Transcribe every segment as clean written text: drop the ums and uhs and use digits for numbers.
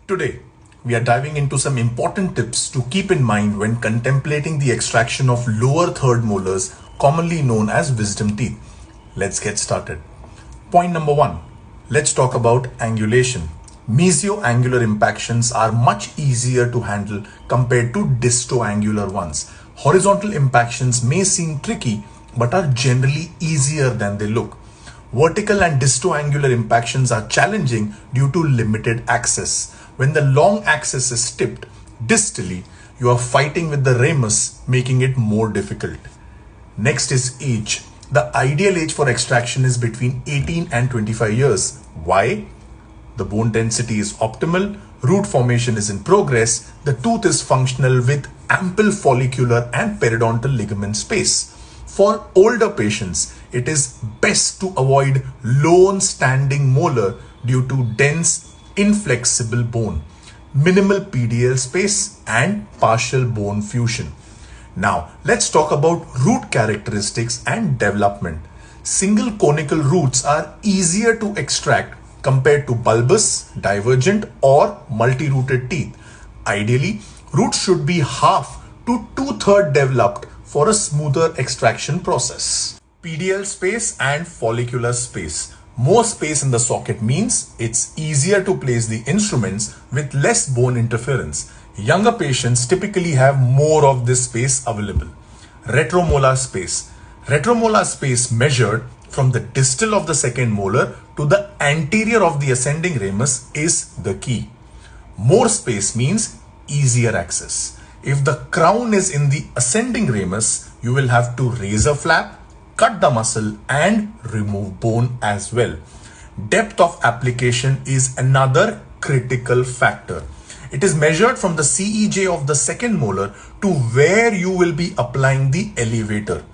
Today, we are diving into some important tips to keep in mind when contemplating the extraction of lower third molars, commonly known as wisdom teeth. Let's get started. Point number 1. Let's talk about angulation. Mesioangular impactions are much easier to handle compared to distoangular ones. Horizontal impactions may seem tricky, but are generally easier than they look. Vertical and distoangular impactions are challenging due to limited access. When the long axis is tipped distally, you are fighting with the ramus, making it more difficult. Next is age. The ideal age for extraction is between 18 and 25 years. Why? The bone density is optimal, root formation is in progress, the tooth is functional with ample follicular and periodontal ligament space. For older patients, it is best to avoid lone standing molar due to dense, inflexible bone, minimal PDL space, and partial bone fusion. Now, let's talk about root characteristics and development. Single conical roots are easier to extract compared to bulbous, divergent, or multi-rooted teeth. Ideally, roots should be half to two-thirds developed for a smoother extraction process. PDL space and follicular space. More space in the socket means it's easier to place the instruments with less bone interference. Younger patients typically have more of this space available. Retromolar space. Retromolar space measured from the distal of the second molar to the anterior of the ascending ramus is the key. More space means easier access. If the crown is in the ascending ramus, you will have to razor flap, cut the muscle, and remove bone as well. Depth of application is another critical factor. It is measured from the CEJ of the second molar to where you will be applying the elevator.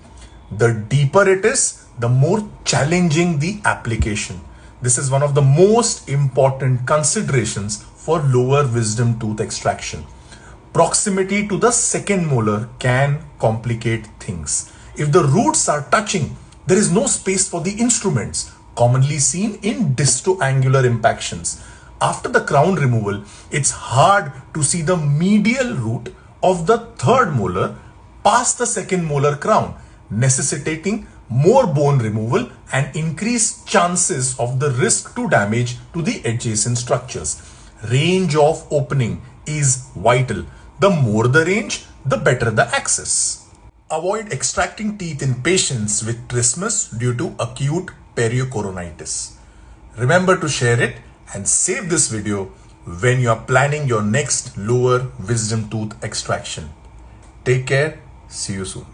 The deeper it is, the more challenging the application. This is one of the most important considerations for lower wisdom tooth extraction. Proximity to the second molar can complicate things. If the roots are touching, there is no space for the instruments, commonly seen in distoangular impactions. After the crown removal, it's hard to see the medial root of the third molar past the second molar crown, necessitating more bone removal and increased chances of the risk to damage to the adjacent structures. Range of opening is vital. The more the range, the better the access. Avoid extracting teeth in patients with trismus due to acute pericoronitis. Remember to share it and save this video when you are planning your next lower wisdom tooth extraction. Take care. See you soon.